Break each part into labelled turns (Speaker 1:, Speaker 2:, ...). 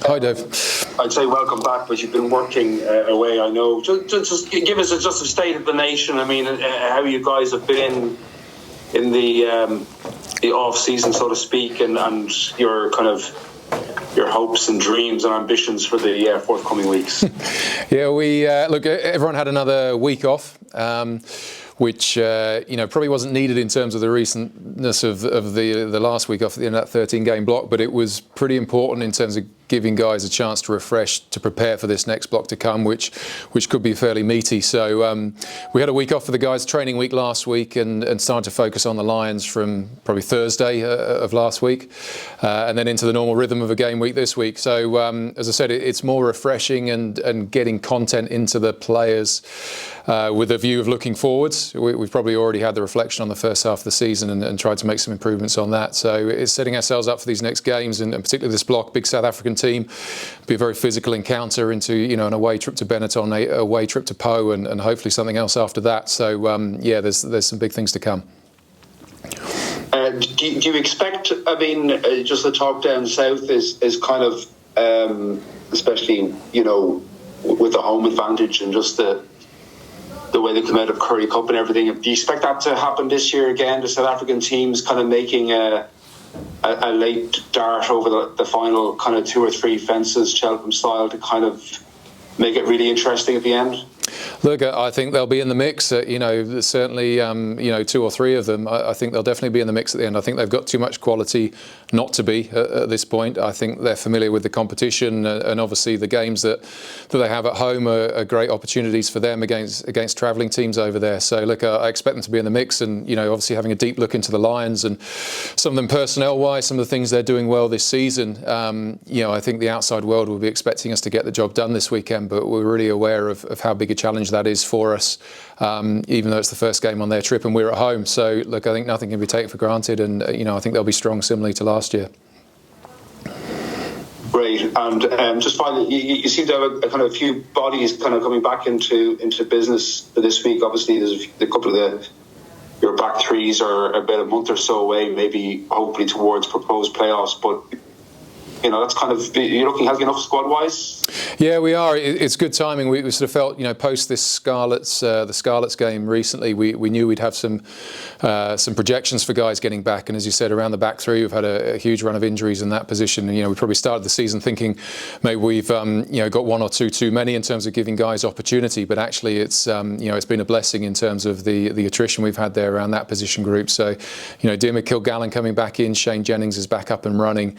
Speaker 1: Hi, Dave.
Speaker 2: I'd say welcome back, but you've been working away, I know. Just give us just a state of the nation. I mean, how you guys have been in the off-season, so to speak, and your kind of your hopes and dreams and ambitions for the forthcoming weeks.
Speaker 1: Yeah, we look. Everyone had another week off, which probably wasn't needed in terms of the recentness of the last week off at the end of that 13-game block, but it was pretty important in terms of giving guys a chance to refresh, to prepare for this next block to come, which could be fairly meaty. So we had a week off for the guys, training week last week, and started to focus on the Lions from probably Thursday of last week, and then into the normal rhythm of a game week this week. So as I said, it's more refreshing and getting content into the players with a view of looking forwards. We've probably already had the reflection on the first half of the season and tried to make some improvements on that. So it's setting ourselves up for these next games, and particularly this block, big South African team, be a very physical encounter into an away trip to Benetton, a away trip to Po, and hopefully something else after that. So there's some big things to come.
Speaker 2: Do you expect? I mean, just the talk down south is kind of, especially with the home advantage and just the way they come out of Currie Cup and everything. Do you expect that to happen this year again? The South African teams kind of making a late dart over the final kind of 2 or 3 fences, Cheltenham style, to kind of make it really interesting at the end?
Speaker 1: Look, I think they'll be in the mix. Certainly, 2 or 3 of them. I think they'll definitely be in the mix at the end. I think they've got too much quality not to be at this point. I think they're familiar with the competition, and obviously the games that they have at home are great opportunities for them against travelling teams over there. So look, I expect them to be in the mix, and obviously having a deep look into the Lions and some of them personnel-wise, some of the things they're doing well this season. I think the outside world will be expecting us to get the job done this weekend, but we're really aware of how big a challenge that is for us, even though it's the first game on their trip and we're at home. So look, I think nothing can be taken for granted, and I think they'll be strong, similarly to last year.
Speaker 2: Great. And just finally, you seem to have a kind of a few bodies kind of coming back into business for this week. Obviously, there's a couple of your back threes are about a month or so away, maybe hopefully towards proposed playoffs, but that's kind of, you're looking healthy enough squad-wise? Yeah,
Speaker 1: we are. It's good timing. We sort of felt, post this the Scarlets game recently, we knew we'd have some projections for guys getting back. And as you said, around the back three, we've had a huge run of injuries in that position. We probably started the season thinking maybe we've, got 1 or 2 too many in terms of giving guys opportunity. But actually, it's been a blessing in terms of the attrition we've had there around that position group. So, Diarmuid Kilgallen coming back in, Shane Jennings is back up and running.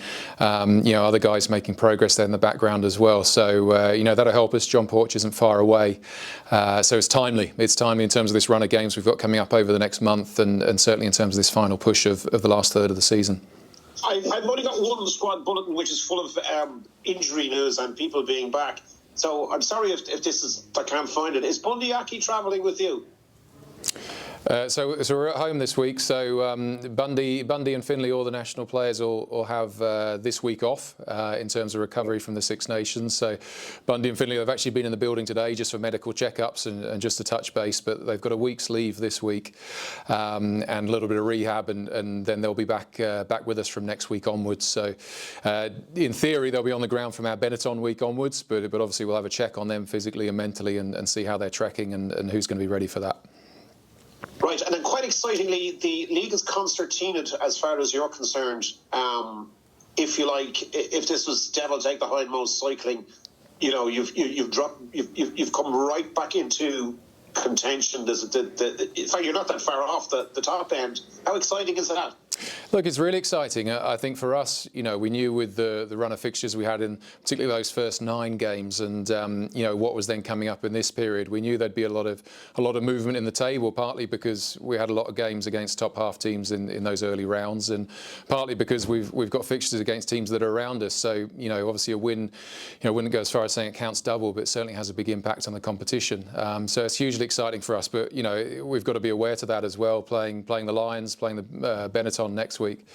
Speaker 1: Other guys making progress there in the background as well. So, that'll help us. John Porch isn't far away. So it's timely. It's timely in terms of this run of games we've got coming up over the next month, and certainly in terms of this final push of the last third of the season.
Speaker 3: I've only got one squad bulletin which is full of injury news and people being back. So I'm sorry if this is, I can't find it. Is Bundee travelling with you?
Speaker 1: So we're at home this week. So Bundee and Finlay, all the national players, will have this week off in terms of recovery from the Six Nations. So Bundee and Finlay have actually been in the building today just for medical checkups and just to touch base. But they've got a week's leave this week and a little bit of rehab, and then they'll be back with us from next week onwards. So in theory, they'll be on the ground from our Benetton week onwards. But obviously, we'll have a check on them physically and mentally and see how they're trekking and who's going to be ready for that.
Speaker 3: Right, and then quite excitingly, the league is concertinaed as far as you're concerned. If you like, if this was devil take the hindmost cycling, you've come right back into contention. In fact, you're not that far off the top end. How exciting is that?
Speaker 1: Look, it's really exciting. I think for us, we knew with the run of fixtures we had in particularly those first 9 games, and what was then coming up in this period, we knew there'd be a lot of movement in the table. Partly because we had a lot of games against top half teams in those early rounds, and partly because we've got fixtures against teams that are around us. So obviously a win, wouldn't go as far as saying it counts double, but it certainly has a big impact on the competition. So it's hugely exciting for us. But we've got to be aware to that as well. Playing the Lions, playing the Benetton next week,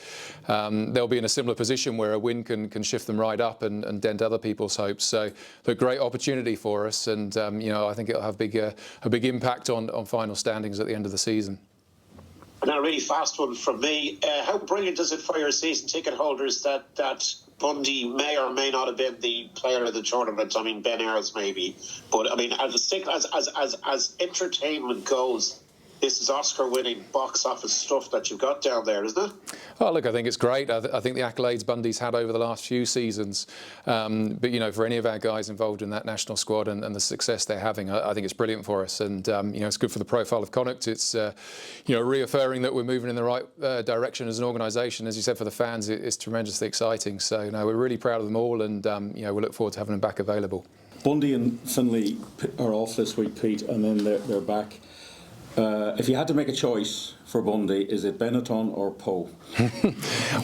Speaker 1: they'll be in a similar position where a win can shift them right up and dent other people's hopes. So a great opportunity for us, and I think it'll have a big impact on final standings at the end of the season.
Speaker 3: And a really fast one from me. How brilliant is it for your season ticket holders that Bundee may or may not have been the player of the tournament. I mean, Ben Ayres maybe, but I mean, as entertainment goes, this is Oscar-winning box office stuff that you've got down there, isn't it?
Speaker 1: Oh, look, I think it's great. I think the accolades Bundee's had over the last few seasons, but you know, for any of our guys involved in that national squad and the success they're having, I think it's brilliant for us. And you know, it's good for the profile of Connacht. It's you know, reaffirming that we're moving in the right direction as an organisation. As you said, for the fans, it's tremendously exciting. So, no, we're really proud of them all, and you know, we look forward to having them back available.
Speaker 4: Bundee and Finlay are off this week, Pete, and then they're back. If you had to make a choice for Bundee, is it Benetton or Poe?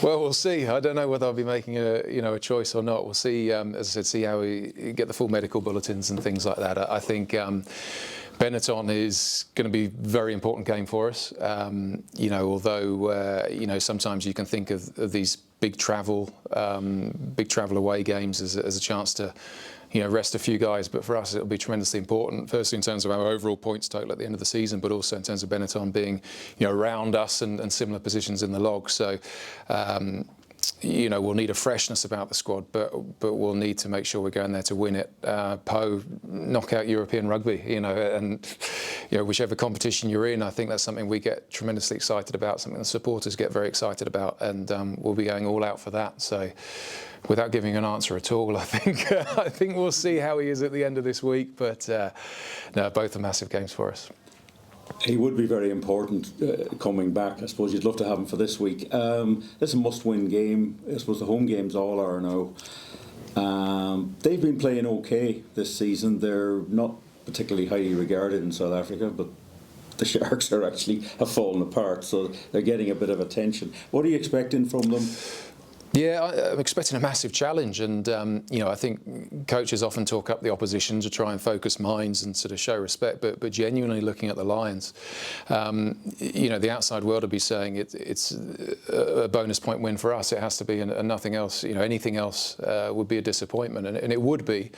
Speaker 1: Well, we'll see. I don't know whether I'll be making a choice or not. We'll see. As I said, see how we get the full medical bulletins and things like that. I think Benetton is going to be a very important game for us. You know, although you know, sometimes you can think of these big travel away games as a chance to, you know, rest a few guys, but for us it'll be tremendously important. Firstly, in terms of our overall points total at the end of the season, but also in terms of Benetton being, you know, around us and similar positions in the log. So, you know, we'll need a freshness about the squad, but we'll need to make sure we're going there to win it. Poe, knockout European rugby, you know, and you know, whichever competition you're in, I think that's something we get tremendously excited about, something the supporters get very excited about, and we'll be going all out for that. So, without giving an answer at all, I think we'll see how he is at the end of this week. But no, both are massive games for us.
Speaker 4: He would be very important coming back. I suppose you'd love to have him for this week. It's a must-win game. I suppose the home games all are now. They've been playing okay this season. They're not particularly highly regarded in South Africa, but the Sharks have fallen apart, so they're getting a bit of attention. What are you expecting from them?
Speaker 1: Yeah, I'm expecting a massive challenge, and you know, I think coaches often talk up the opposition to try and focus minds and sort of show respect, but genuinely looking at the Lions, you know, the outside world would be saying it's a bonus point win for us. It has to be, and nothing else. You know, anything else would be a disappointment, and it would be.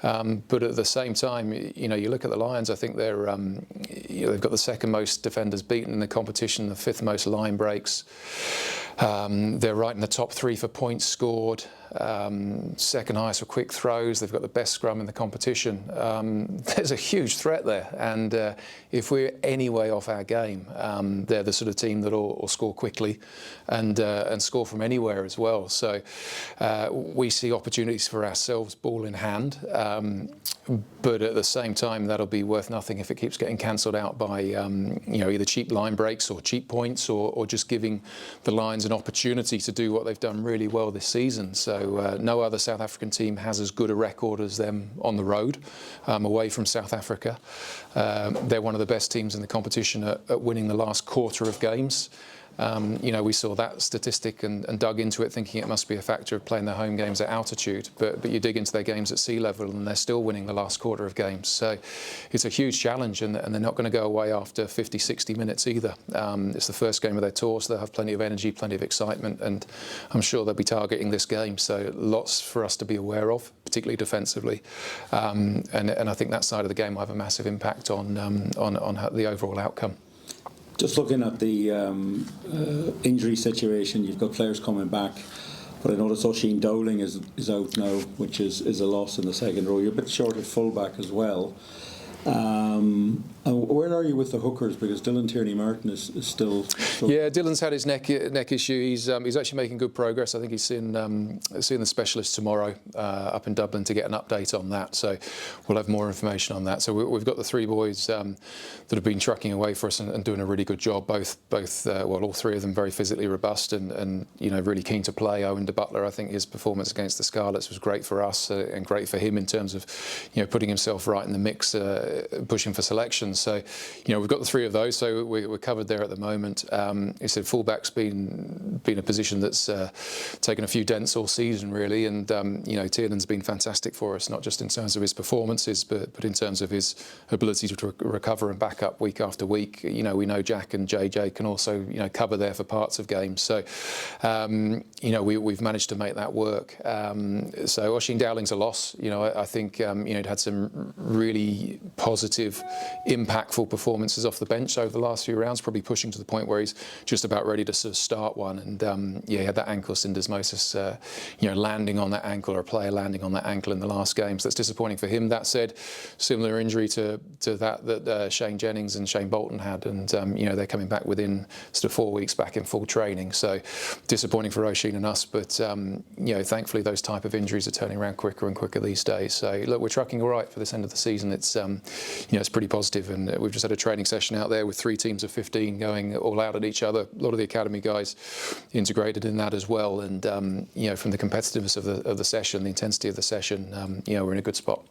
Speaker 1: But at the same time, you know, you look at the Lions. I think they're you know, they've got the second most defenders beaten in the competition, the fifth most line breaks. They're right in the top three for points scored, second highest for quick throws. They've got the best scrum in the competition. There's a huge threat there, and if we're any way off our game, they're the sort of team that will score quickly and score from anywhere as well. So we see opportunities for ourselves, ball in hand. But at the same time, that'll be worth nothing if it keeps getting cancelled out by you know, either cheap line breaks or cheap points, or just giving the Lions an opportunity to do what they've done really well this season. So no other South African team has as good a record as them on the road, away from South Africa. They're one of the best teams in the competition at winning the last quarter of games. You know, we saw that statistic and dug into it, thinking it must be a factor of playing their home games at altitude. But you dig into their games at sea level, and they're still winning the last quarter of games. So it's a huge challenge, and they're not going to go away after 50, 60 minutes either. It's the first game of their tour, so they'll have plenty of energy, plenty of excitement, and I'm sure they'll be targeting this game. So lots for us to be aware of, particularly defensively. And I think that side of the game will have a massive impact on the overall outcome.
Speaker 4: Just looking at the injury situation, you've got players coming back, but I notice Oisin Dowling is out now, which is a loss in the second row. You're a bit short at fullback as well. And where are you with the hookers? Because Dylan Tierney-Martin is still.
Speaker 1: Yeah, Dylan's had his neck issue. He's actually making good progress. I think he's seeing the specialist tomorrow up in Dublin to get an update on that. So we'll have more information on that. So we've got the three boys that have been trucking away for us and doing a really good job. Both all three of them very physically robust and you know, really keen to play. Owen de Butler, I think his performance against the Scarlets was great for us and great for him in terms of, you know, putting himself right in the mix, pushing for selection. So, you know, we've got the three of those, so we're covered there at the moment. He said fullback's been a position that's taken a few dents all season, really, and you know, Tierden's been fantastic for us, not just in terms of his performances, but in terms of his ability to recover and back up week after week. You know, we know Jack and JJ can also, you know, cover there for parts of games. So, you know, we've managed to make that work. So Oisin Dowling's a loss. You know, I think you know, he'd had some really positive, impactful performances off the bench over the last few rounds, probably pushing to the point where he's just about ready to sort of start one. And he had that ankle syndesmosis, landing on that ankle, or a player landing on that ankle in the last game. So that's disappointing for him. That said, similar injury to that Shane Jennings and Shane Bolton had, and they're coming back within sort of 4 weeks back in full training. So disappointing for Roisin and us, but thankfully those type of injuries are turning around quicker and quicker these days. So look, we're trucking all right for this end of the season. It's it's pretty positive, and we've just had a training session out there with 3 teams of 15 going all out at each other. A lot of the academy guys integrated in that as well, and from the competitiveness of the session, the intensity of the session, we're in a good spot.